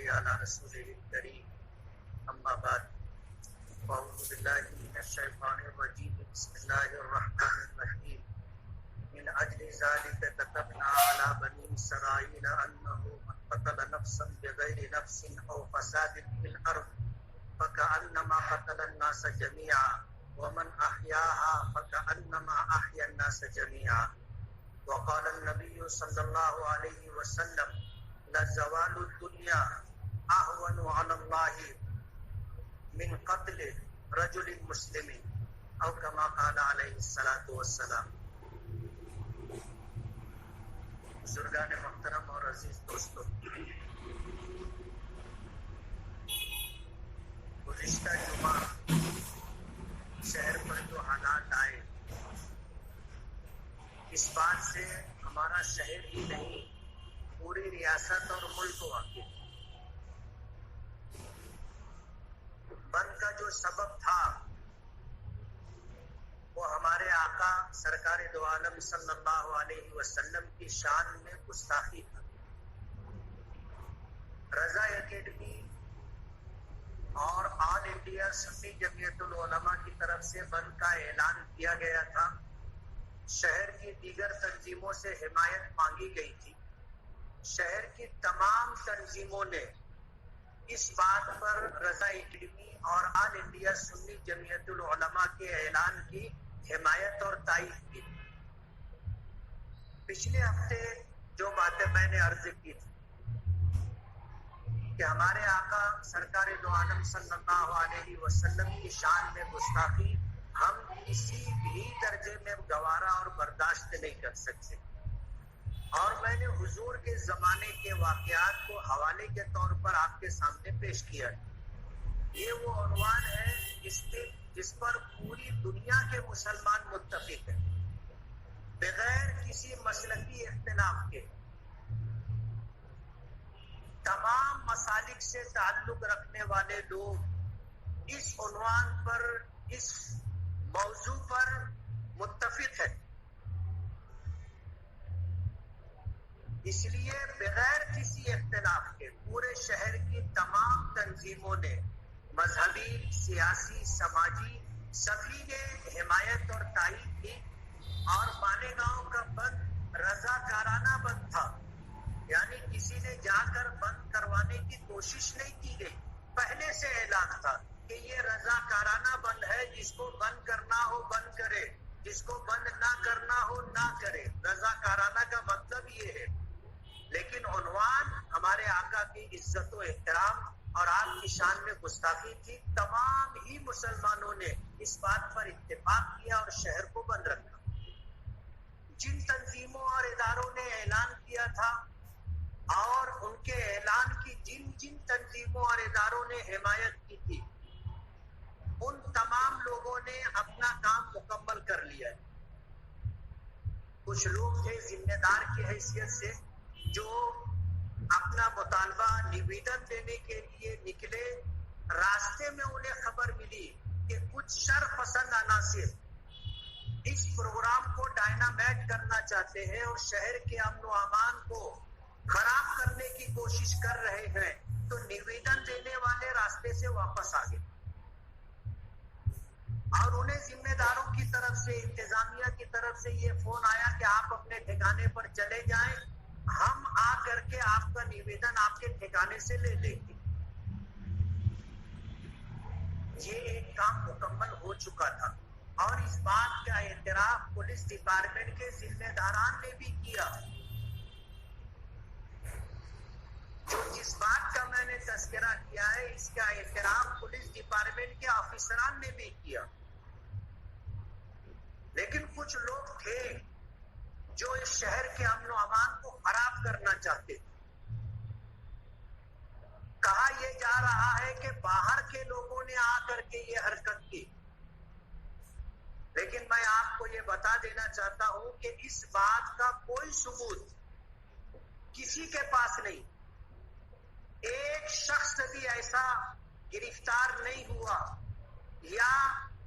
صلی علی رسوله الکریم اما بعد اعوذ باللہ من الشیطان الرجیم بسم اللہ الرحمن الرحیم من اجل ذلك كتبنا على بني اسرائيل انه من قتل نفسا بغير نفس او فساد في الارض فكأنما قتل الناس جميعا ومن احياها فكأنما احيا الناس جميعا وقال النبي صلى الله عليه وسلم لزوال الدنيا اهون على الله من قتل رجل مسلم او كما قال عليه الصلاة والسلام. بزرگان محترم اور عزیز دوستو، گزشتہ جمعہ شہر پر جو حالات آئے، اس بات سے ہمارا شہر ہی نہیں پوری ریاست اور ملک واقف. بند کا جو سبب تھا وہ ہمارے آقا سرکار دو عالم صلی اللہ علیہ وسلم کی شان میں گستاخی تھا. رضا اکیڈمی اور آل انڈیا سنی جمعیت العلماء کی طرف سے بند کا اعلان کیا گیا تھا. شہر کی دیگر تنظیموں سے حمایت مانگی گئی تھی. شہر کی تمام تنظیموں نے اس بات پر رضا اکیڈمی اور آل انڈیا سنی جمعیت العلماء کے اعلان کی حمایت اور تائید کی. پچھلے ہفتے جو باتیں میں نے عرض کی تھی کہ ہمارے آقا سرکار دو عالم صلی اللہ علیہ وسلم کی شان میں گستاخی ہم کسی بھی درجے میں گوارا اور برداشت نہیں کر سکتے. اور میں نے حضور کے زمانے کے واقعات کو حوالے کے طور پر آپ کے سامنے پیش کیا. یہ وہ عنوان ہے جس پر پوری دنیا کے مسلمان متفق ہیں، بغیر کسی مسلکی اختلاف کے. تمام مسالک سے تعلق رکھنے والے لوگ اس عنوان پر، اس موضوع پر متفق ہیں. اس لیے بغیر کسی اختلاف کے پورے شہر کی تمام تنظیموں نے، مذہبی، سیاسی، سماجی، سبھی نے حمایت اور تائید کی. اور مالیگاؤں کا بند رضاکارانہ بند تھا، یعنی کسی نے جا کر بند کروانے کی کوشش نہیں کی گئی. پہلے سے اعلان تھا کہ یہ رضاکارانہ بند ہے، جس کو بند کرنا ہو بند کرے، جس کو بند نہ کرنا ہو نہ کرے. رضاکارانہ کا مطلب یہ ہے. لیکن عنوان ہمارے آقا کی عزت و احترام اور آپ کی شان میں گستاخی تھی. تمام ہی مسلمانوں نے اس بات پر اتفاق کیا اور شہر کو بند رکھا. جن تنظیموں اور اداروں نے اعلان کیا تھا اور ان کے اعلان کی جن تنظیموں اور اداروں نے حمایت کی تھی، ان تمام لوگوں نے اپنا کام مکمل کر لیا. کچھ لوگ تھے ذمہ دار کی حیثیت سے جو اپنا مطالبہ نویدن دینے کے لیے نکلے. راستے میں انہیں خبر ملی کہ کچھ شر پسند عناصر اس پروگرام کو ڈائنامیٹ کرنا چاہتے ہیں اور شہر کے امن و امان کو خراب کرنے کی کوشش کر رہے ہیں. تو نویدن دینے والے راستے سے واپس آ گئے اور انہیں ذمہ داروں کی طرف سے، انتظامیہ کی طرف سے یہ فون آیا کہ آپ اپنے ٹھکانے پر چلے جائیں، ہم آ کر کے آپ کا نویدن آپ کے ٹھکانے سے لے لیں گے. یہ ایک کام مکمل ہو چکا تھا اور اس بات کا اعتراف پولیس ڈپارٹمنٹ کے ذمہ داران نے بھی کیا. جو جس بات کا میں نے تذکرہ کیا ہے، اس کا اعتراف پولیس ڈپارٹمنٹ کے افسران نے بھی کیا. لیکن کچھ لوگ تھے جو اس شہر کے امن و امان کو خراب کرنا چاہتے تھے. کہا یہ جا رہا ہے کہ باہر کے لوگوں نے آ کر کے یہ حرکت کی. لیکن میں آپ کو یہ بتا دینا چاہتا ہوں کہ اس بات کا کوئی ثبوت کسی کے پاس نہیں. ایک شخص بھی ایسا گرفتار نہیں ہوا یا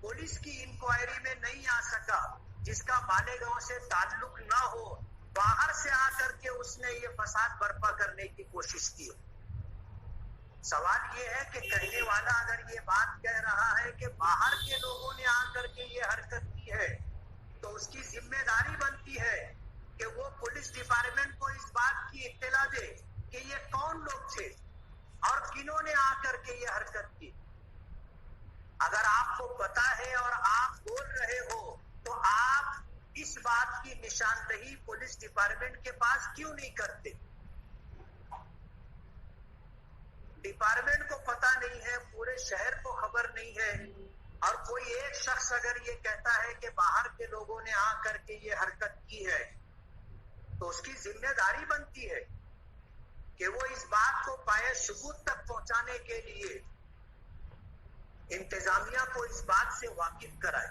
پولیس کی انکوائری میں نہیں آ سکا جس کا مالیگاؤں سے تعلق نہ ہو. باہر سے آ کر کے اس نے یہ فساد برپا کرنے کی کوشش کی. سوال یہ ہے کہ کہنے والا اگر یہ بات کہہ رہا ہے کہ باہر کے لوگوں نے آ کر کے یہ حرکت کی ہے تو اس کی ذمہ داری بنتی ہے کہ وہ پولیس ڈپارٹمنٹ کو اس بات کی اطلاع دے کہ یہ کون لوگ تھے اور کنہوں نے آ کر کے یہ حرکت کی. اگر آپ کو پتا ہے اور آپ بول رہے ہو تو آپ اس بات کی نشاندہی پولیس ڈپارٹمنٹ کے پاس کیوں نہیں کرتے؟ ڈپارٹمنٹ کو پتا نہیں ہے، پورے شہر کو خبر نہیں ہے، اور کوئی ایک شخص اگر یہ کہتا ہے کہ باہر کے لوگوں نے آ کر کے یہ حرکت کی ہے تو اس کی ذمہ داری بنتی ہے کہ وہ اس بات کو پائے ثبوت تک پہنچانے کے لیے انتظامیہ کو اس بات سے واقف کرائے.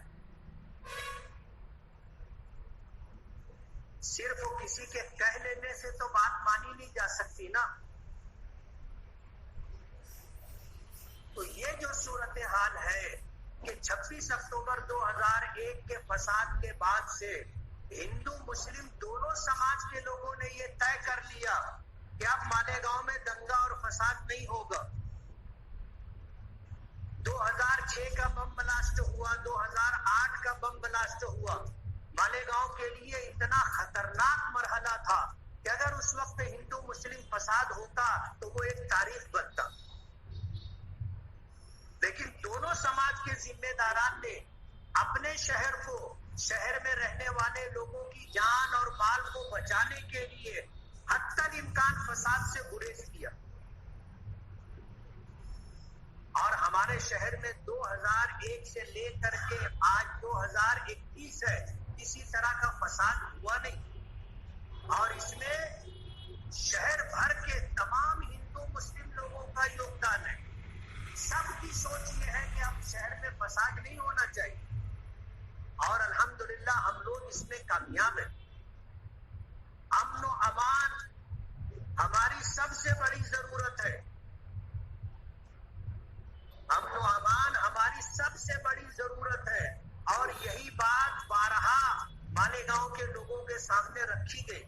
صرف وہ کسی کے کہہ لینے سے تو بات مانی نہیں جا سکتی نا. تو یہ جو صورتحال ہے کہ 26 اکتوبر 2001 کے فساد کے بعد سے ہندو مسلم دونوں سماج کے لوگوں نے یہ طے کر لیا کہ اب مالیگاؤں میں دنگا اور فساد نہیں ہوگا. 2006 کا بم بلاسٹ ہوا، 2008 کا بم بلاسٹ ہوا. مالیگاؤں کے لیے اتنا خطرناک مرحلہ تھا کہ اگر اس وقت ہندو مسلم فساد ہوتا تو وہ ایک تاریخ بنتا. لیکن دونوں سماج کے ذمہ داران نے اپنے شہر کو، شہر میں رہنے والے لوگوں کی جان اور مال کو بچانے کے لیے حتی الامکان فساد سے گریز کیا. اور ہمارے شہر میں 2001 سے لے کر کے آج 2021 ہے، کسی طرح کا فساد ہوا نہیں. اور اس میں شہر بھر کے تمام ہندو مسلم لوگوں کا یوگدان ہے. سب کی سوچ یہ ہے کہ اب شہر میں فساد نہیں ہونا چاہیے، اور الحمدللہ ہم لوگ اس میں کامیاب ہیں. امن و امان ہماری سب سے بڑی ضرورت ہے. امن و امان ہماری سب سے بڑی ضرورت ہے، اور یہی بات بارہا مالیگاؤں کے لوگوں کے سامنے رکھی گئی.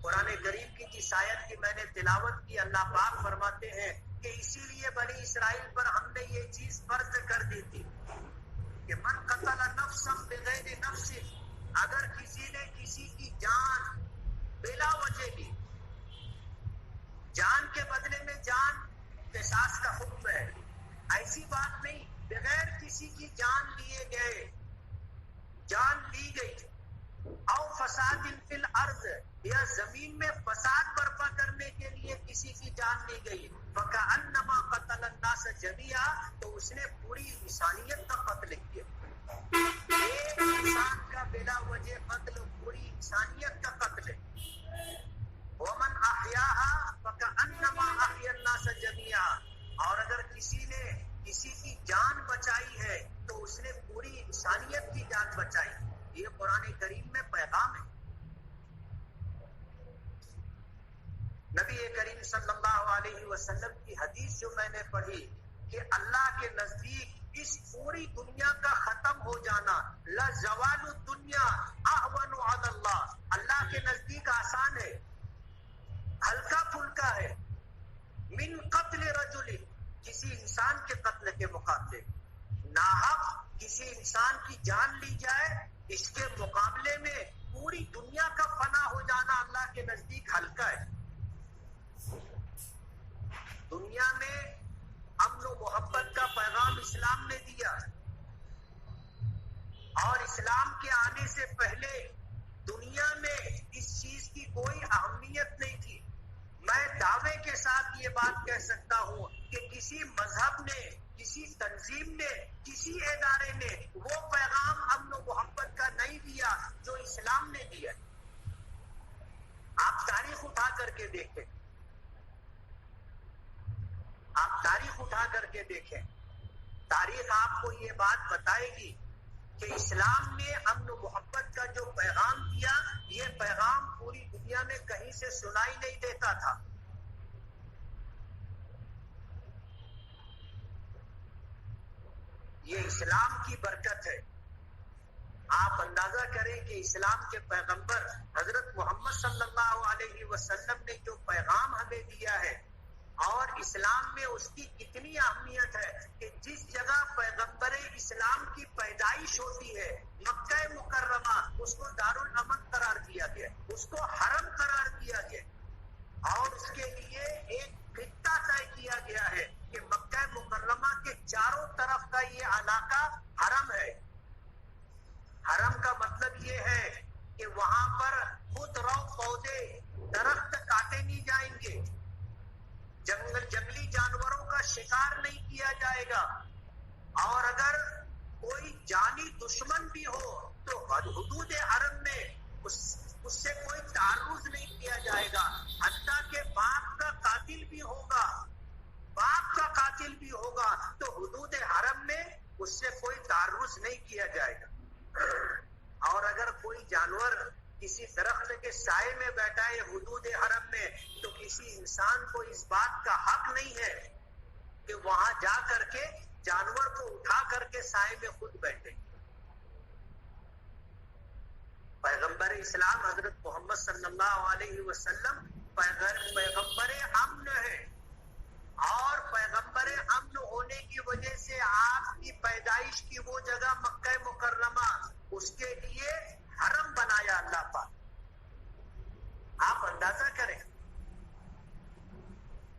قرآن کریم کی جس آیت کی میں نے تلاوت کی، اللہ پاک فرماتے ہیں کہ اسی لیے بنی اسرائیل پر ہم نے یہ چیز فرض کر دی تھی کہ من قتل نفسا بغیر نفس، اگر کسی نے کسی کی جان بلا وجہ لی، جان کے بدلے میں جان، قصاص کا حکم ہے. ایسی بات نہیں بغیر کسی کی جان لیے گئے، جان لی گئی. او فساد فی الارض، یا زمین میں فساد برپا کرنے کے لیے کسی کی جان لی گئی، فکأنما قتل الناس جميعا، تو اس نے پوری انسانیت کا قتل کیا. ایک انسان کا بلا وجہ قتل پوری انسانیت کا قتل ہے. ومن احیاها فکأنما احیا الناس جميعا، اور اگر کسی نے کسی کی جان بچائی ہے تو اس نے پوری انسانیت کی جان بچائی. یہ قرآن کریم میں پیغام ہے. نبی کریم صلی اللہ علیہ وسلم کی حدیث جو میں نے پڑھی کہ اللہ کے نزدیک اس پوری دنیا کا ختم ہو جانا، لزوال الدنیا اہون علی اللہ، اللہ کے نزدیک آسان ہے، ہلکا پھلکا ہے. من قتل رجل، کسی انسان کے قتل کے مقابلے، ناحق کسی انسان کی جان لی جائے، اس کے مقابلے میں پوری دنیا کا فنا ہو جانا اللہ کے نزدیک ہلکا ہے. دنیا میں امن و محبت کا پیغام اسلام نے دیا، اور اسلام کے آنے سے پہلے دنیا میں اس چیز کی کوئی اہمیت نہیں تھی. میں دعوے کے ساتھ یہ بات کہہ سکتا ہوں کہ کسی مذہب نے، کسی تنظیم نے، کسی ادارے نے وہ پیغام امن و محبت کا نہیں دیا جو اسلام نے دیا. آپ تاریخ اٹھا کر کے دیکھیں، آپ تاریخ اٹھا کر کے دیکھیں، تاریخ آپ کو یہ بات بتائے گی کہ اسلام نے امن و محبت کا جو پیغام دیا، یہ پیغام پوری دنیا میں کہیں سے سنائی نہیں دیتا تھا. یہ اسلام کی برکت ہے. آپ اندازہ کریں کہ اسلام کے پیغمبر حضرت محمد صلی اللہ علیہ وسلم نے جو پیغام ہمیں دیا ہے، اور اسلام میں اس کی کتنی اہمیت ہے کہ جس جگہ پیغمبر اسلام کی پیدائش ہوتی ہے مکہ مکرمہ، اس کو دارالامن قرار دیا گیا، اس کو حرم قرار دیا گیا، اور اس کے لیے ایک خطہ طے کیا گیا ہے کہ مکہ مکرمہ کے چاروں طرف کا یہ علاقہ حرم ہے۔ حرم کا مطلب یہ ہے کہ وہاں پر خود رو پودے درخت کاٹے نہیں جائیں گے، جنگلی جانوروں کا شکار نہیں کیا جائے گا، اور اگر کوئی جانی دشمن بھی ہو تو حدود حرم میں اس سے کوئی تعرض نہیں کیا جائے گا، حتیٰ کہ باپ کا قاتل بھی ہوگا تو حدود حرم میں اس سے کوئی تعرض نہیں کیا جائے گا۔ اور اگر کوئی جانور کسی درخت کے سائے میں بیٹھا ہے حدود حرم میں، تو کسی انسان کو اس بات کا حق نہیں ہے کہ وہاں جا کر کے جانور کو اٹھا کر کے سائے میں خود بیٹھے۔ پیغمبر اسلام حضرت محمد صلی اللہ علیہ وسلم پیغمبر امن ہے، اور پیغمبر امن ہونے کی وجہ سے آپ کی پیدائش کی وہ جگہ مکہ مکرمہ، اس کے لیے حرم بنایا اللہ پاک۔ آپ اندازہ کریں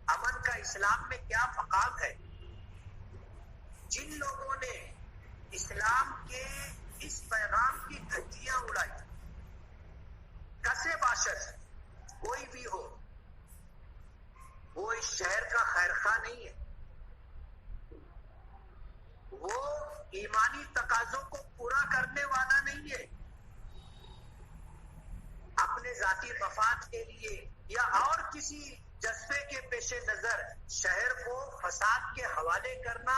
امن کا اسلام میں کیا مقام ہے۔ جن لوگوں نے اسلام کے اس پیغام کی دھجیاں اڑائی، کسے باشد کوئی بھی ہو، وہ اس شہر کا خیر خواہ نہیں ہے، وہ ایمانی تقاضوں کو پورا کرنے والا نہیں ہے، اپنے ذاتی مفاد کے لیے یا اور کسی جذبے کے پیش نظر شہر کو فساد کے حوالے کرنا،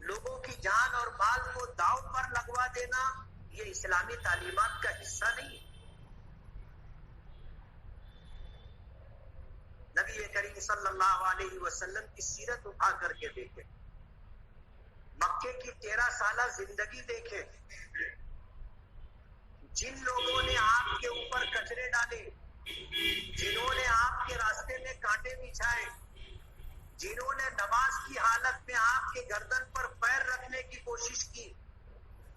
لوگوں کی جان اور مال کو داؤ پر لگوا دینا، یہ اسلامی تعلیمات کا حصہ نہیں ہے۔ نبی کریم صلی اللہ علیہ وسلم کی سیرت اٹھا کر کے دیکھیں، مکے کی 13 سالہ زندگی دیکھیں، جن لوگوں نے آپ کے اوپر کچرے ڈالے، جنہوں نے آپ کے راستے میں کانٹے بچھائے، جنہوں نے نماز کی حالت میں آپ کے گردن پر پیر رکھنے کی کوشش کی،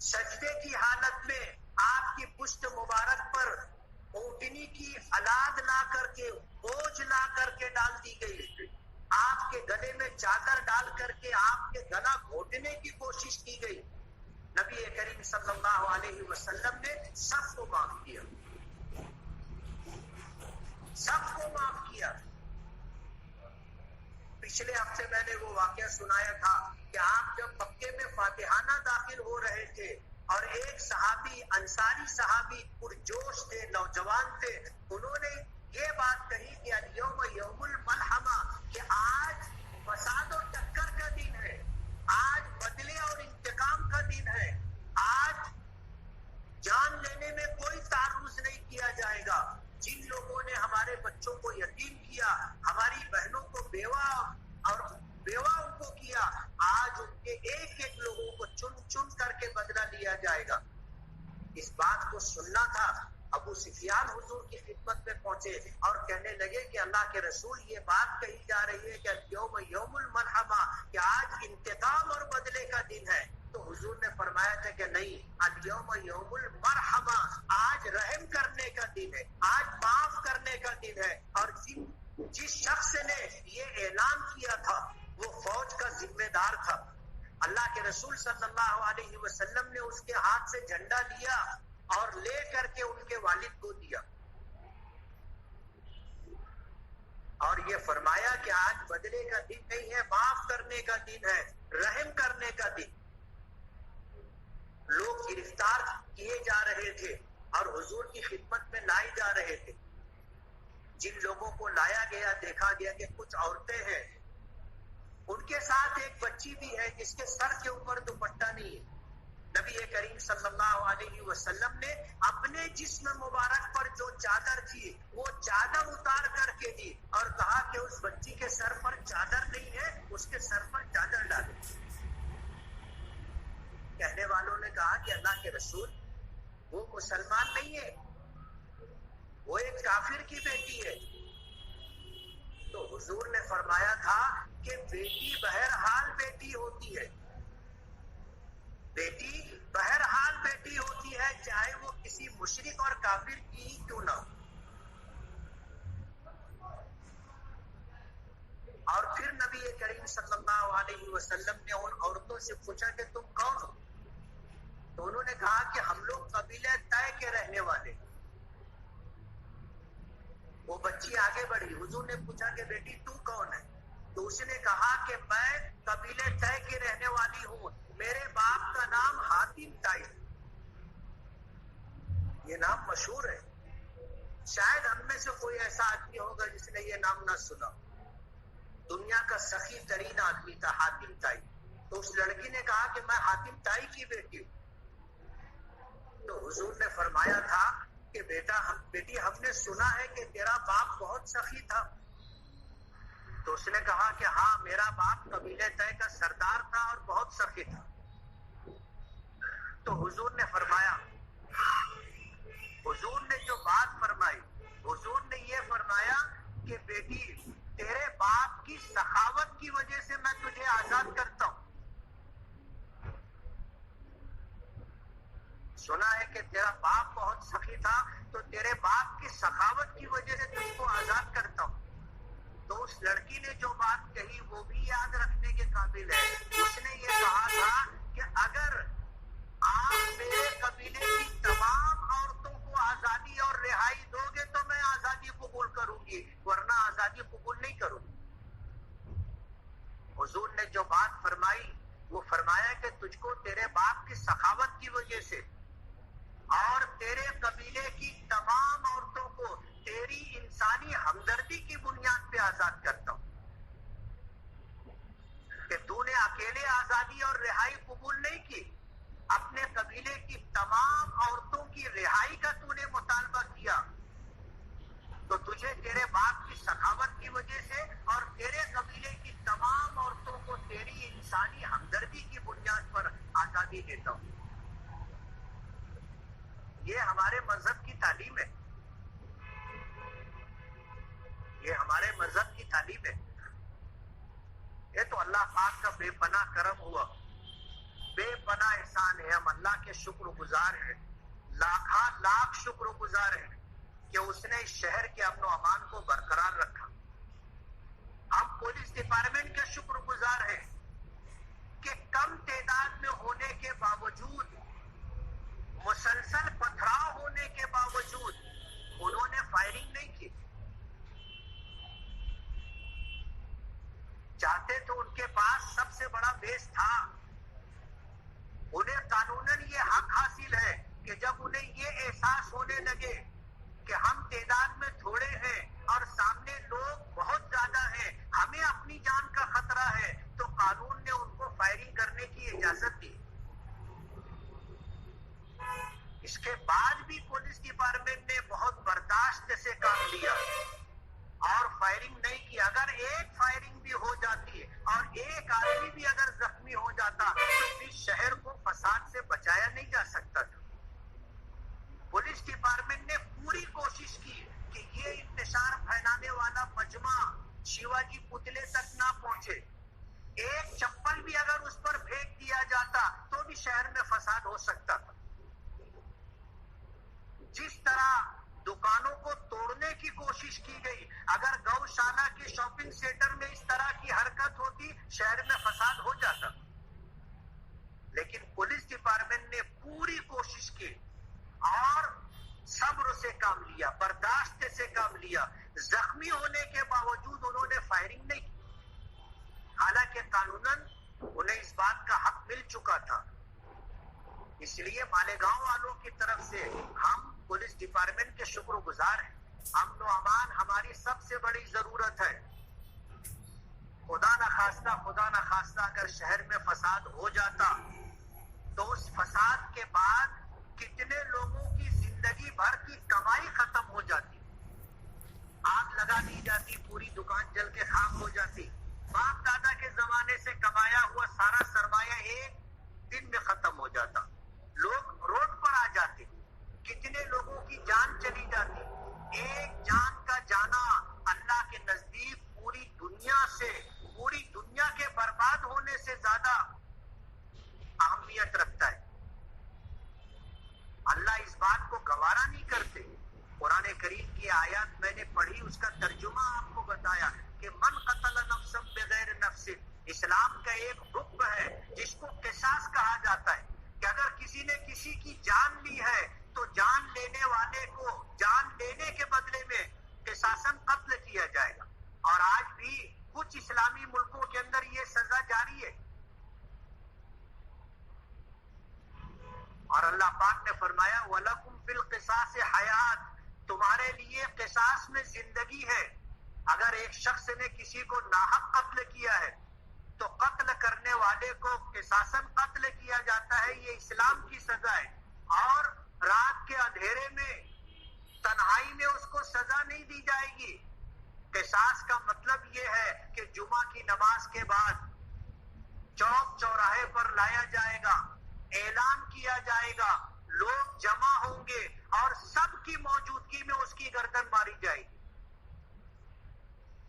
سجدے کی حالت میں آپ کی پشت مبارک پر اونٹنی کی الاد لا کر کے، بوجھ لا کر کے ڈال دی گئی، آپ کے گلے میں چادر ڈال کر کے آپ کے گلا گھونٹنے کی کوشش کی گئی، نبی کریم صلی اللہ علیہ وسلم نے سب کو معاف کیا، سب کو معاف کیا۔ پچھلے ہفتے میں نے وہ واقعہ سنایا تھا کہ آپ جب مکے میں فاتحانہ داخل ہو رہے تھے اور ایک صحابی، انصاری صحابی پرجوش تھے، نوجوان تھے، انہوں نے یہ بات کہی کہ الیوم یوم الملحمہ، کہ آج فساد و ٹکر کا دن ہے، آج بدلے اور انتقام کا دن ہے، آج جان لینے میں کوئی تعرض نہیں کیا جائے گا۔ جن لوگوں نے ہمارے بچوں کو یتیم کیا، ہماری بہنوں کو بیوہ ان کو کیا، آج ان کے ایک ایک لوگوں کو چن چن کر کے بدلہ لیا جائے گا۔ اس بات کو سننا تھا، ابو سفیان حضور کی خدمت میں پہنچے اور کہنے لگے کہ اللہ کے رسول، یہ بات کہی جا رہی ہے کہ یوم یوم الملحمہ، کہ آج انتقام اور بدلے کا دن ہے، تو حضور نے فرمایا تھا کہ نہیں، الیوم یوم المرحمہ، آج رحم کرنے کا دن ہے، آج معاف کرنے کا دن ہے۔ اور جس شخص نے یہ اعلان کیا تھا وہ فوج کا ذمہ دار تھا، اللہ کے رسول صلی اللہ علیہ وسلم نے اس کے ہاتھ سے جھنڈا لیا اور لے کر کے ان کے والد کو دیا، اور یہ فرمایا کہ آج بدلے کا دن نہیں ہے، معاف کرنے کا دن ہے، رحم کرنے کا دن۔ لوگ گرفتار کیے جا رہے تھے اور حضور کی خدمت میں لائے جا رہے تھے۔ جن لوگوں کو لایا گیا، دیکھا گیا کہ کچھ عورتیں ہیں، ان کے ساتھ ایک بچی بھی ہے جس کے سر کے اوپر دوپٹہ نہیں ہے۔ نبی کریم صلی اللہ علیہ وسلم نے اپنے جسم مبارک پر جو چادر تھی وہ چادر اتار کر کے دی اور کہا کہ اس بچی کے سر پر چادر نہیں ہے، اس کے سر پر چادر ڈالے۔ کہنے والوں نے کہا کہ اللہ کے رسول، وہ مسلمان نہیں ہے، وہ ایک کافر کی بیٹی ہے۔ تو حضور نے فرمایا تھا کہ بیٹی بہرحال بیٹی ہوتی ہے، بیٹی بہرحال بیٹی ہوتی ہے، چاہے وہ کسی مشرک اور کافر کی ہی کیوں نہ ہو۔ اور پھر نبی کریم صلی اللہ علیہ وسلم نے ان عورتوں سے پوچھا کہ تم کون ہو؟ تو انہوں نے کہا کہ ہم لوگ قبیلہ طے کے رہنے والے۔ وہ بچی آگے بڑھی، حضور نے پوچھا کہ بیٹی تو کون ہے؟ تو اس نے کہا کہ میں قبیلہ طے کی رہنے والی ہوں، میرے باپ کا نام حاتم طائی، یہ نام مشہور ہے، شاید ہم میں سے کوئی ایسا آدمی ہوگا جس نے یہ نام نہ سنا۔ دنیا کا سخی ترین آدمی تھا حاتم طائی۔ تو اس لڑکی نے کہا کہ میں حاتم طائی کی بیٹی ہوں۔ تو حضور نے فرمایا تھا کہ بیٹی ہم نے سنا ہے کہ تیرا باپ بہت سخی تھا۔ تو اس نے کہا کہ ہاں، میرا باپ قبیلہ طے کا سردار تھا اور بہت سخی تھا۔ تو حضور نے فرمایا، حضور نے جو بات فرمائی، حضور نے یہ فرمایا کہ بیٹی تیرے باپ کی سخاوت کی وجہ سے میں تجھے آزاد کرتا ہوں۔ سنا ہے کہ تیرا باپ بہت سخی تھا، تو تیرے باپ کی سخاوت کی وجہ سے تجھ کو آزاد کرتا ہوں۔ تو اس لڑکی نے جو بات کہی وہ بھی یاد رکھنے کے قابل ہے۔ اس نے یہ کہا تھا کہ اگر آپ میرے قبیلے کی تمام عورتوں کو آزادی اور رہائی دو گے تو میں آزادی قبول کروں گی، ورنہ آزادی قبول نہیں کروں گی۔ حضور نے جو بات فرمائی وہ فرمایا کہ تجھ کو تیرے باپ کی سخاوت کی وجہ سے اور تیرے قبیلے کی تمام عورتوں کو تیری انسانی ہمدردی کی بنیاد پہ آزاد کرتا ہوں، کہ تو نے اکیلے آزادی اور رہائی قبول نہیں کی، اپنے قبیلے کی تمام عورتوں کی رہائی کا تو نے مطالبہ کیا، تو تجھے تیرے باپ کی سخاوت کی وجہ سے اور تیرے قبیلے کی تمام عورتوں کو تیری انسانی ہمدردی کی بنیاد پر آزادی دیتا ہوں۔ یہ ہمارے مذہب کی تعلیم ہے، یہ ہمارے مذہب کی تعلیم ہے۔ یہ تو اللہ پاک کا بے پناہ کرم ہوا، بے پناہ احسان ہے۔ ہم اللہ کے شکر گزار ہیں، لاکھ شکر گزار ہیں کہ اس نے اس شہر کے امن و امان کو برقرار رکھا۔ ہم پولیس ڈپارٹمنٹ کے شکر گزار ہیں کہ کم تعداد میں ہونے کے باوجود، مسلسل پتھراؤ ہونے کے باوجود انہوں نے فائرنگ نہیں کی۔ چاہتے تو ان کے پاس سب سے بڑا بیس تھا، انہیں قانوناً یہ حق حاصل ہے کہ جب انہیں یہ احساس ہونے لگے کہ ہم تعداد میں تھوڑے ہیں اور سامنے لوگ بہت زیادہ ہیں، ہمیں اپنی جان کا خطرہ ہے، تو قانون نے ان کو فائرنگ کرنے کی اجازت دی۔ اس کے بعد بھی پولیس ڈپارٹمنٹ نے بہت برداشت سے کام لیا اور فائرنگ نہیں کی۔ اگر ایک فائرنگ بھی ہو جاتی اور ایک آدمی بھی اگر زخمی ہو جاتا تو اس شہر کو فساد سے بچایا نہیں جا سکتا تھا۔ پولیس ڈپارٹمنٹ نے پوری کوشش کی کہ یہ انتشار پھیلانے والا مجمع شیواجی پتلے تک نہ پہنچے، ایک چپل بھی اگر اس پر پھینک دیا جاتا تو بھی شہر میں فساد ہو سکتا تھا۔ جس طرح دکانوں کو توڑنے کی کوشش کی گئی، اگر گوشالہ کے شاپنگ سینٹر میں اس طرح کی حرکت ہوتی شہر میں فساد ہو جاتا۔ لیکن پولیس ڈپارٹمنٹ نے پوری کوشش کی اور صبر سے کام لیا، برداشت سے کام لیا۔ زخمی ہونے کے باوجود انہوں نے فائرنگ نہیں کی، حالانکہ قانوناً انہیں اس بات کا حق مل چکا تھا۔ اس لیے مالیگاؤں والوں کی طرف سے ہم پولیس ڈپارٹمنٹ کے شکر گزار ہیں۔ امن و امان ہماری سب سے بڑی ضرورت ہے۔ خدا نہ خواستہ اگر شہر میں فساد ہو جاتا تو اس فساد کے بعد کتنے لوگوں کی زندگی بھر کی کمائی ختم ہو جاتی، آگ لگا دی جاتی، پوری دکان جل کے خاک ہو جاتی، باپ دادا کے زمانے سے کمایا ہوا سارا سرمایہ ایک دن میں ختم ہو جاتا، لوگ روڈ پر آ جاتے، کتنے لوگوں کی جان چلی جاتی۔ ایک جان کا جانا اللہ کے نزدیک پوری گوارا نہیں کرتے. قرآن کریم کی آیات میں نے پڑھی, اس کا ترجمہ آپ کو بتایا کہ من قتل نفسا بغیر نفس, اسلام کا ایک حکم ہے جس کو قصاص کہا جاتا ہے کہ اگر کسی نے کسی کی جان لی ہے تو جان لینے والے کو جان لینے کے بدلے میں قصاصاً قتل کیا جائے گا. اور آج بھی کچھ اسلامی ملکوں کے اندر یہ سزا جاری ہے. اور اللہ پاک نے فرمایا وَلَكُمْ فِي الْقِصَاصِ حَيَاتٌ, تمہارے لیے قصاص میں زندگی ہے. اگر ایک شخص نے کسی کو ناحق قتل کیا ہے تو قتل کرنے والے کو قصاصاً قتل کیا جاتا ہے. یہ اسلام کی سزا ہے. اور رات کے اندھیرے میں تنہائی میں اس کو سزا نہیں دی جائے گی. قصاص کا مطلب یہ ہے کہ جمعہ کی نماز کے بعد چوک چوراہے پر لایا جائے گا, اعلان کیا جائے گا, لوگ جمع ہوں گے اور سب کی موجودگی میں اس کی گردن ماری جائے گی.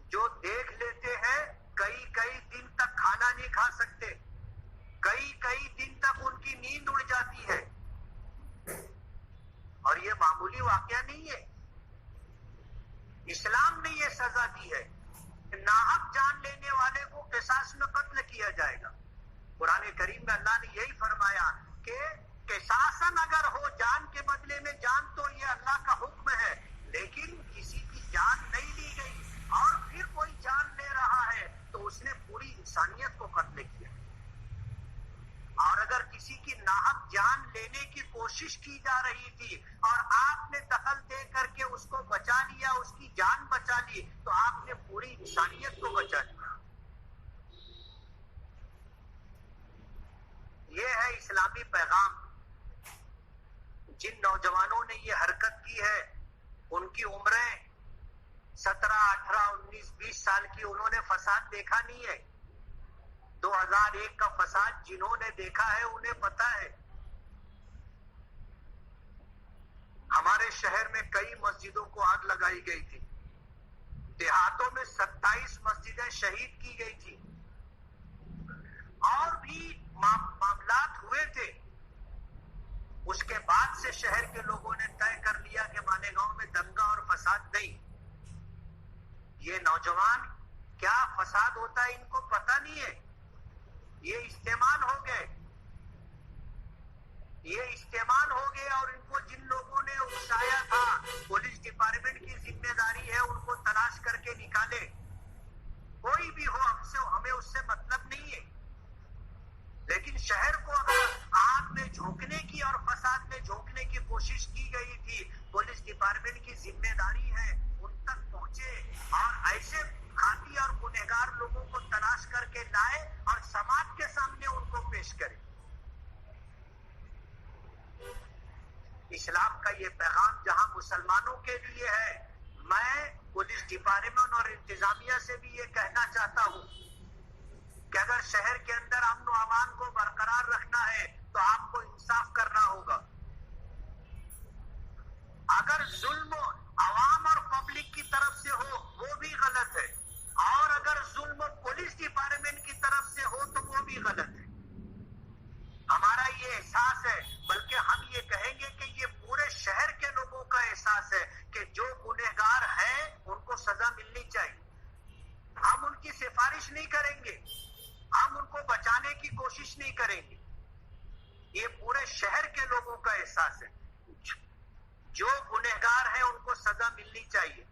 جو دیکھ لیتے ہیں کئی کئی دن تک کھانا نہیں کھا سکتے, کئی کئی دن تک ان کی نیند اڑ جاتی ہے. اور یہ معمولی واقعہ نہیں ہے. اسلام نے یہ سزا دی ہے کہ ناحق جان لینے والے کو قصاص میں قتل کیا جائے گا. قرآن کریم میں اللہ نے یہی فرمایا کہ قصاصاً اگر ہو جان کے بدلے میں جان, تو یہ اللہ کا حکم ہے. لیکن کسی کی جان نہیں لی گئی اور پھر کوئی جان لے رہا ہے تو اس نے پوری انسانیت کو قتل کیا. اور اگر کسی کی ناحق جان لینے کی کوشش کی جا رہی تھی اور آپ نے دخل دے کر کے اس کو بچا لیا, اس کی جان بچا لی, تو آپ نے پوری انسانیت کو بچا لیا. یہ ہے اسلامی پیغام. جن نوجوانوں نے یہ حرکت کی ہے ان کی عمریں 17, 18, 19, 20 سال کی, انہوں نے فساد دیکھا نہیں ہے. 2001 کا فساد جنہوں نے دیکھا ہے انہیں پتا ہے. ہمارے شہر میں کئی مسجدوں کو آگ لگائی گئی تھی. دیہاتوں میں 27 مسجدیں شہید کی گئی تھی. اور بھی معاملات ہوئے تھے. اس کے بعد سے شہر کے لوگوں نے طے کر لیا کہ مالیگاؤں میں دنگا اور فساد نہیں. یہ نوجوان کیا فساد ہوتا ہے ان کو پتہ نہیں ہے. یہ استعمال ہو گئے, یہ استعمال ہو گئے. اور ان کو جن لوگوں نے اکسایا تھا, پولیس ڈپارٹمنٹ کی ذمہ داری ہے ان کو تلاش کر کے نکالے. کوئی بھی ہو, ہمیں اس سے مطلب نہیں ہے. لیکن شہر کو اگر آگ میں جھونکنے کی اور فساد میں جھونکنے کی کوشش کی گئی تھی, پولیس ڈپارٹمنٹ کی ذمہ داری ہے ان تک پہنچے اور ایسے خاطی اور گنہگار لوگوں کو تلاش کر کے لائے اور سماج کے سامنے ان کو پیش کرے. اسلام کا یہ پیغام جہاں مسلمانوں کے لیے ہے, میں پولیس ڈپارٹمنٹ اور انتظامیہ سے بھی یہ کہنا چاہتا ہوں کہ اگر شہر کے اندر امن و امان کو برقرار رکھنا ہے تو آپ کو انصاف کرنا ہوگا. اگر ظلم عوام اور پبلک کی طرف سے ہو وہ بھی غلط ہے, اور اگر ظلم پولیس ڈپارٹمنٹ کی طرف سے ہو تو وہ بھی غلط ہے. ہمارا یہ احساس ہے, بلکہ ہم یہ کہیں گے کہ یہ پورے شہر کے لوگوں کا احساس ہے کہ جو گنہگار ہیں ان کو سزا ملنی چاہیے. ہم ان کی سفارش نہیں کریں گے, ہم ان کو بچانے کی کوشش نہیں کریں گے. یہ پورے شہر کے لوگوں کا احساس ہے. جو گنہگار ہیں ان کو سزا ملنی چاہیے,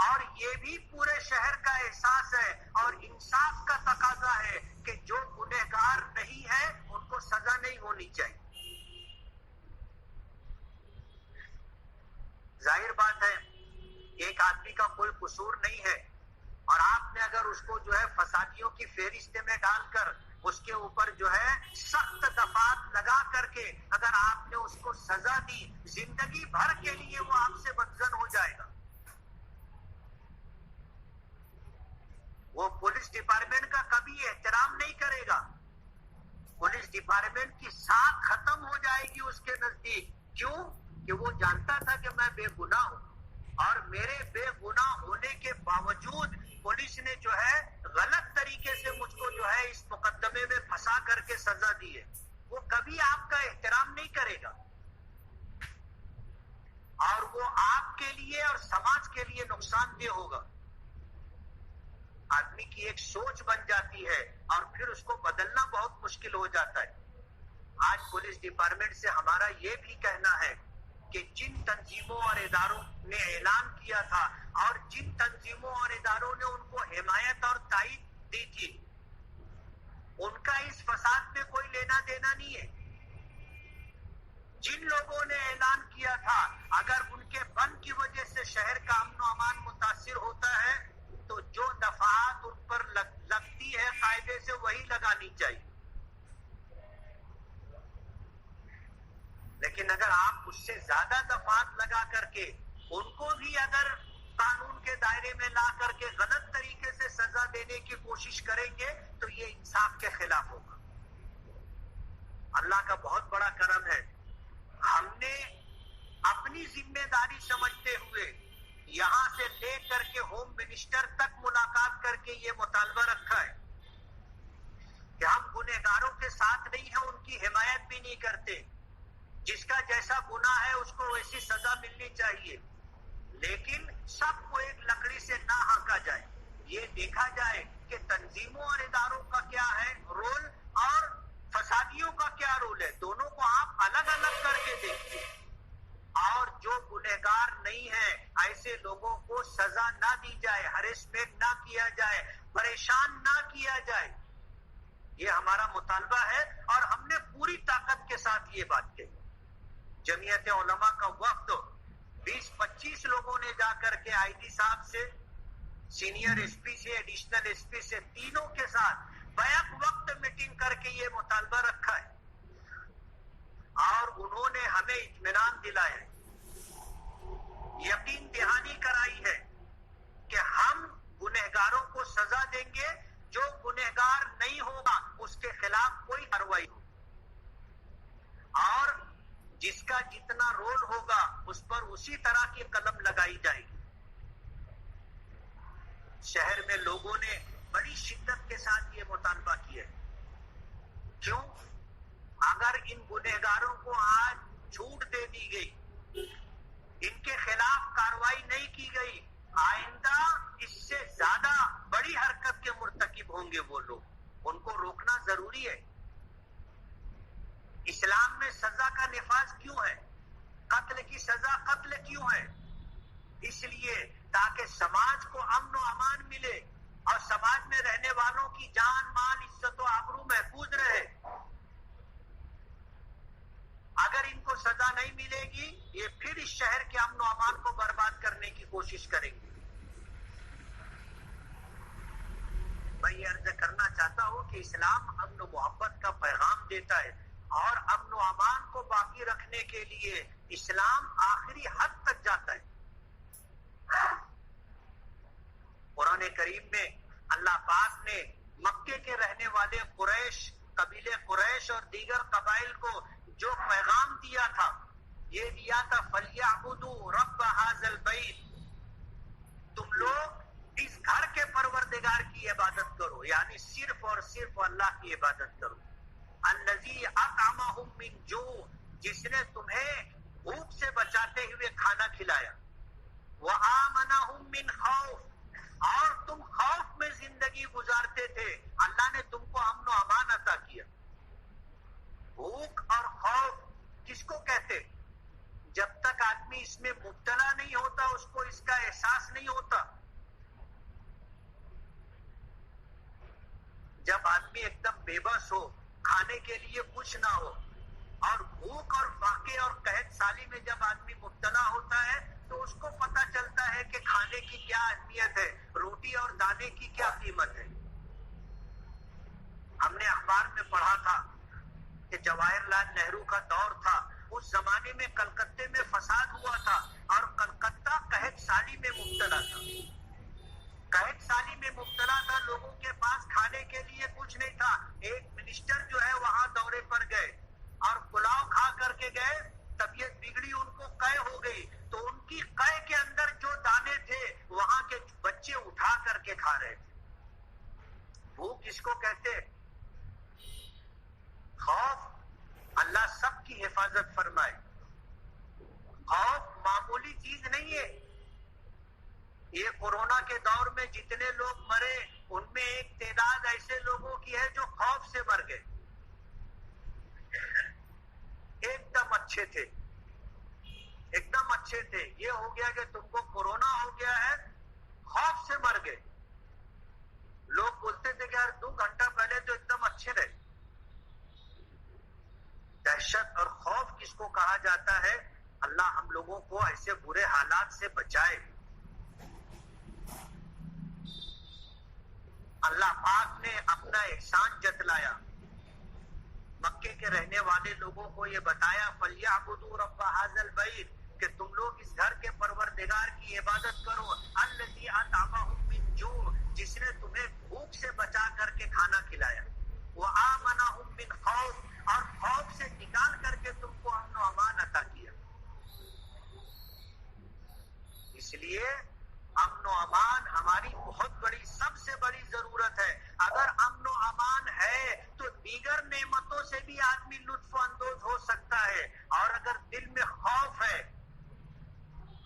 اور یہ بھی پورے شہر کا احساس ہے اور انصاف کا تقاضا ہے کہ جو گنہگار نہیں ہے ان کو سزا نہیں ہونی چاہیے. ظاہر بات ہے ایک آدمی کا کوئی قصور نہیں ہے, اور آپ نے اگر اس کو جو ہے فسادیوں کی فہرست میں ڈال کر اس کے اوپر جو ہے سخت دفعات لگا کر کے اگر آپ نے اس کو سزا دی, زندگی بھر کے لیے وہ آپ سے بدزن ہو جائے گا. وہ پولیس ڈپارٹمنٹ کا کبھی احترام نہیں کرے گا. پولیس ڈپارٹمنٹ کی ساکھ ختم ہو جائے گی اس کے نزدیک. کیوں؟ کہ وہ جانتا تھا کہ میں بے گناہ ہوں, اور میرے بے گناہ ہونے کے باوجود پولیس نے جو ہے غلط طریقے سے مجھ کو جو ہے اس مقدمے میں پھنسا کر کے سزا دی ہے. وہ کبھی آپ کا احترام نہیں کرے گا. لیے اور سماج کے لیے نقصان دہ ہوگا. آدمی کی ایک سوچ بن جاتی ہے اور پھر اس کو بدلنا بہت مشکل ہو جاتا ہے. آج پولیس ڈپارٹمنٹ سے ہمارا یہ بھی کہنا ہے کہ جن تنظیموں اور اداروں نے اعلان کیا تھا اور جن تنظیموں اور اداروں نے ان کو حمایت اور تائید دی تھی, ان کا اس فساد میں کوئی لینا دینا نہیں ہے. جن لوگوں نے اعلان کیا تھا اگر ان کے بند کی وجہ سے شہر کا امن و امان متاثر ہوتا ہے تو جو دفعات ان پر لگتی ہے قاعدے سے وہی لگانی چاہیے. لیکن اگر آپ اس سے زیادہ دفعات لگا کر کے ان کو بھی اگر قانون کے دائرے میں لا کر کے غلط طریقے سے سزا دینے کی کوشش کریں گے تو یہ انصاف کے خلاف ہوگا. اللہ کا بہت بڑا کرم ہے, ہم نے اپنی ذمہ داری سمجھتے ہوئے یہاں سے لے کر کے ہوم منسٹر تک ملاقات کر کے یہ مطالبہ رکھا ہے کہ ہم گنہگاروں کے ساتھ نہیں ہیں, ان کی حمایت بھی نہیں کرتے. جس کا جیسا گناہ ہے اس کو ویسی سزا ملنی چاہیے, لیکن سب کو ایک لکڑی سے نہ ہانکا جائے. یہ دیکھا جائے کہ تنظیموں اور اداروں کا کیا ہے رول اور فسادیوں کا کیا رول ہے. دونوں کو آپ الگ الگ کر کے دیکھیے, اور جو گنہگار نہیں ہے ایسے لوگوں کو سزا نہ دی جائے, ہریسمنٹ نہ کیا جائے, پریشان نہ کیا جائے. یہ ہمارا مطالبہ ہے اور ہم نے پوری طاقت کے ساتھ یہ بات کہی. جمعیت علماء کا وفد 20-25 لوگوں نے جا کر کے آئی جی صاحب سے, سینئر ایس پی سے, ایڈیشنل ایس پی سے, تینوں کے ساتھ بیک وقت میٹنگ کر کے یہ مطالبہ رکھا ہے اور انہوں نے ہمیں اطمینان دلایا ہے, یقین دہانی کرائی ہے کہ ہم گنہگاروں کو سزا دیں گے, جو گنہگار نہیں ہوگا اس کے خلاف کوئی کارروائی ہوگی, اور جس کا جتنا رول ہوگا اس پر اسی طرح کی قلم لگائی جائے گی. شہر میں لوگوں نے بڑی شدت کے ساتھ یہ مطالبہ کیا ہے. کیوں؟ اگر ان گنہگاروں کو آج چھوٹ دے دی گئی, ان کے خلاف کارروائی نہیں کی گئی, آئندہ اس سے زیادہ بڑی حرکت کے مرتکب ہوں گے وہ لوگ. ان کو روکنا ضروری ہے. اسلام میں سزا کا نفاذ کیوں ہے؟ قتل کی سزا قتل کیوں ہے؟ اس لیے تاکہ سماج کو امن و امان ملے اور سماج میں رہنے والوں کی جان, مال, عزت و آبرو محفوظ رہے. اگر ان کو سزا نہیں ملے گی یہ پھر اس شہر کے امن و امان کو برباد کرنے کی کوشش کریں گے. میں یہ عرض کرنا چاہتا ہوں کہ اسلام امن و محبت کا پیغام دیتا ہے اور امن و امان کو باقی رکھنے کے لیے اسلام آخری حد تک جاتا ہے. قرآن کریم میں اللہ پاک نے مکے کے رہنے والے قریش, قبیلے قریش اور دیگر قبائل کو جو پیغام دیا تھا, یہ دیا تھا فَلْيَعْبُدُوا رَبَّ هَذَا الْبَيْتِ, تم لوگ اس گھر کے پروردگار کی عبادت کرو, یعنی صرف اور صرف اللہ کی عبادت کرو. الذی اطعمہم من جوع, جس نے تمہیں بھوک سے بچاتے ہوئے کھانا کھلایا. وآمنہم من خوف, اور تم خوف میں زندگی گزارتے تھے, اللہ نے تم کو امن و امان عطا کیا. بھوک اور خوف کس کو کہتے؟ جب تک آدمی اس میں مبتلا نہیں ہوتا اس کو اس کا احساس نہیں ہوتا. جب آدمی ایک دم بے بس ہو, کھانے کے لیے کچھ نہ ہو, اور بھوک اور فاقے اور قحط سالی میں جب آدمی مبتلا ہوتا ہے تو اس کو پتا چلتا ہے کہ کھانے کی کیا اہمیت ہے, روٹی اور دانے کی کیا قیمت ہے. ہم نے اخبار میں پڑھا تھا کہ جواہر لال نہرو کا دور تھا, اس زمانے میں کلکتے میں فساد ہوا تھا اور کلکتہ قحط سالی میں مبتلا تھا. قحط سالی میں مبتلا تھا, لوگوں کے پاس کھانے کے لیے کچھ نہیں تھا. ایک منسٹر جو ہے وہاں دورے پر گئے اور پلاؤ کھا کر کے گئے, طبیعت بگڑی, ان کو قے ہو گئی, تو ان کی قے کے اندر جو دانے تھے وہاں کے بچے اٹھا کر کے کھا رہے تھے. بھوک اس کو کہتے. خوف, اللہ سب کی حفاظت فرمائے. خوف معمولی چیز نہیں ہے. کے دور میں جتنے لوگ مرے ان میں ایک تعداد ایسے لوگوں کی ہے جو خوف سے مر گئے، ایک دم اچھے تھے، ایک دم اچھے تھے، یہ ہو گیا کہ تم کو کورونا ہو گیا ہے، خوف سے مر گئے۔ لوگ بولتے تھے کہ یار 2 گھنٹہ پہلے تو ایک دم اچھے رہے۔ دہشت اور خوف کس کو کہا جاتا ہے؟ اللہ ہم لوگوں کو ایسے برے حالات سے بچائے۔ اللہ پاک نے اپنا احسان جتلایا، مکے کے رہنے والے لوگوں کو یہ بتایا فَلْيَعْبُدُوا رَبَّ هَذَا الْبَيْتِ کہ تم لوگ اس گھر کے پروردگار کی عبادت کرو، الذی اطعمہم من جوع جس نے تمہیں بھوک سے بچا کر کے کھانا کھلایا، وآمنہم من خوف اور خوف سے نکال کر کے تم کو امن و امان عطا کیا۔ اس لیے امن و امان ہماری بہت بڑی سب سے بڑی ضرورت ہے۔ اگر امن و امان ہے تو دیگر نعمتوں سے بھی آدمی لطف اندوز ہو سکتا ہے، اور اگر دل میں خوف ہے،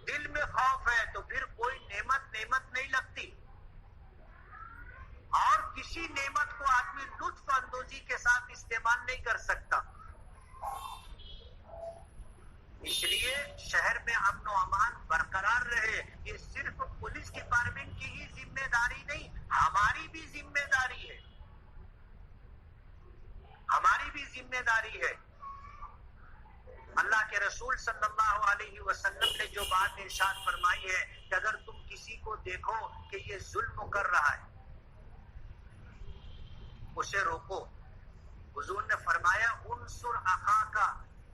دل میں خوف ہے تو پھر کوئی نعمت نہیں لگتی، اور کسی نعمت کو آدمی لطف اندوزی کے ساتھ استعمال نہیں کر سکتا۔ اس لیے شہر میں امن و امان برقرار رہے، یہ صرف پولیس ڈپارٹمنٹ کی ہی ذمہ داری نہیں، ہماری بھی ذمہ داری ہے، ہماری بھی ذمہ داری ہے۔ اللہ کے رسول صلی اللہ علیہ وسلم نے جو بات ارشاد فرمائی ہے کہ اگر تم کسی کو دیکھو کہ یہ ظلم کر رہا ہے اسے روکو۔ حضور نے فرمایا انصر اخاک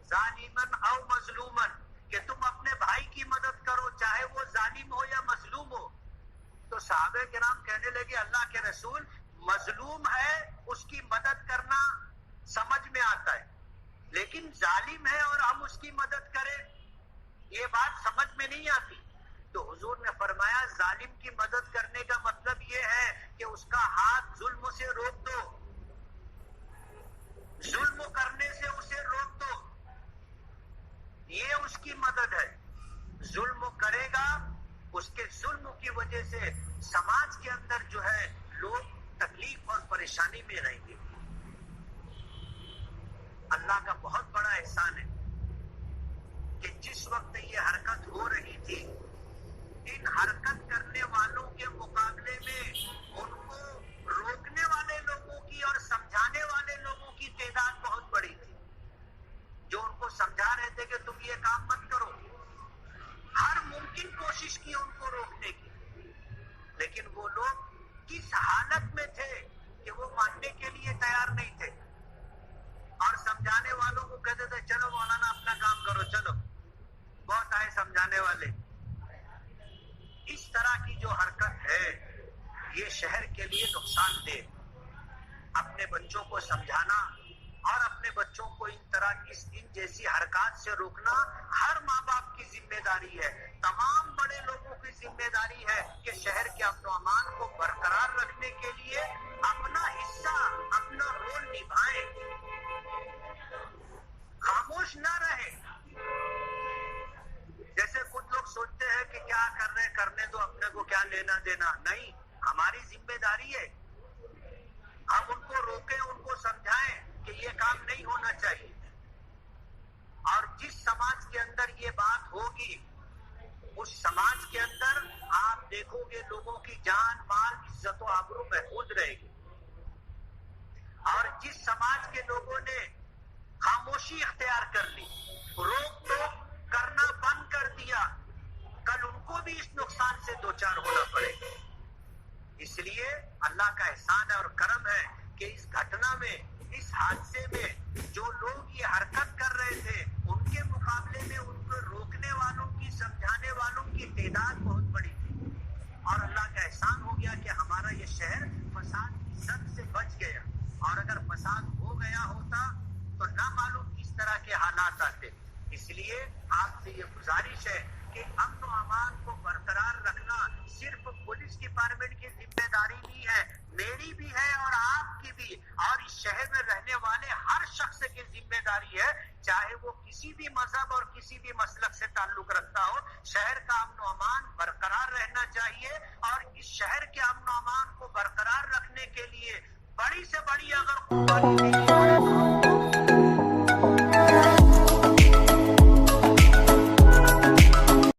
ظالما او مظلوما کہ تم اپنے بھائی کی مدد کرو چاہے وہ ظالم ہو یا مظلوم ہو۔ تو صحابہ کرام کہنے لگے اللہ کے رسول مظلوم ہے اس کی مدد کرنا سمجھ میں آتا ہے، لیکن ظالم ہے اور ہم اس کی مدد کریں یہ بات سمجھ میں نہیں آتی۔ تو حضور نے فرمایا ظالم کی مدد کرنے کا مطلب یہ ہے کہ اس کا ہاتھ ظلم سے روک دو، ظلم کرنے سے اسے روک دو، یہ اس کی مدد ہے۔ ظلم کرے گا، اس کے ظلم کی وجہ سے سماج کے اندر جو ہے لوگ تکلیف اور پریشانی میں رہیں گے۔ اللہ کا بہت بڑا احسان ہے کہ جس وقت یہ حرکت ہو رہی تھی ان حرکت کرنے والوں کے مقابلے میں ان کو روکنے والے لوگوں کی اور سمجھانے والے لوگوں کی تعداد بہت بڑی تھی، جو ان کو سمجھا رہے تھے کہ تم یہ کام مت کرو، ہر ممکن کوشش کی ان کو روکنے کی، لیکن وہ لوگ کس حالت میں تھے کہ وہ ماننے کے لیے تیار نہیں تھے، اور سمجھانے والوں کو کہتے تھے چلو مولانا اپنا کام کرو، چلو بہت آئے سمجھانے والے۔ اس طرح کی جو حرکت ہے یہ شہر کے لیے نقصان دہ۔ اپنے بچوں کو سمجھانا اور اپنے بچوں کو ان جیسی حرکات سے روکنا ہر ماں باپ کی ذمہ داری ہے، تمام بڑے لوگوں کی ذمہ داری ہے کہ شہر کے امن و امان کو برقرار رکھنے کے لیے اپنا حصہ اپنا رول نبھائیں، خاموش نہ رہے۔ جیسے کچھ لوگ سوچتے ہیں کہ کیا کر رہے کرنے دو، اپنے کو کیا لینا دینا، نہیں، ہماری ذمہ داری ہے، ہم ان کو روکیں، ان کو سمجھائیں کہ یہ کام نہیں ہونا چاہیے۔ اور جس سماج کے اندر یہ بات ہوگی اس سماج کے اندر آپ دیکھو گے لوگوں کی جان مال عزت و آبرو محفوظ رہے گی، اور جس سماج کے لوگوں نے خاموشی اختیار کر لی، روک ٹوک کرنا بند کر دیا، کل ان کو بھی اس نقصان سے دوچار ہونا پڑے گا۔ اس لیے اللہ کا احسان ہے اور کرم ہے کہ اس گھٹنا میں، اس حادثے میں جو لوگ یہ حرکت کر رہے تھے ان کے مقابلے میں ان کو روکنے والوں کی، سمجھانے والوں کی تعداد بہت بڑی تھی، اور اللہ کا احسان ہو گیا کہ ہمارا یہ شہر فساد کی زد سے بچ گیا، اور اگر فساد ہو گیا ہوتا تو نہ معلوم کس طرح کے حالات آتے۔ اس لیے آپ سے یہ گزارش ہے کہ امن و امان کو برقرار رکھنا صرف پولیس ڈپارٹمنٹ کی ذمہ داری نہیں ہے، میری بھی ہے اور آپ کی بھی، اور اس شہر میں رہنے والے ہر شخص کی ذمہ داری ہے، چاہے وہ کسی بھی مذہب اور کسی بھی مسلک سے تعلق رکھتا ہو، شہر کا امن و امان برقرار رہنا چاہیے، اور اس شہر کے امن و امان کو برقرار رکھنے کے لیے بڑی سے بڑی اگر قربانی دینی پڑے تو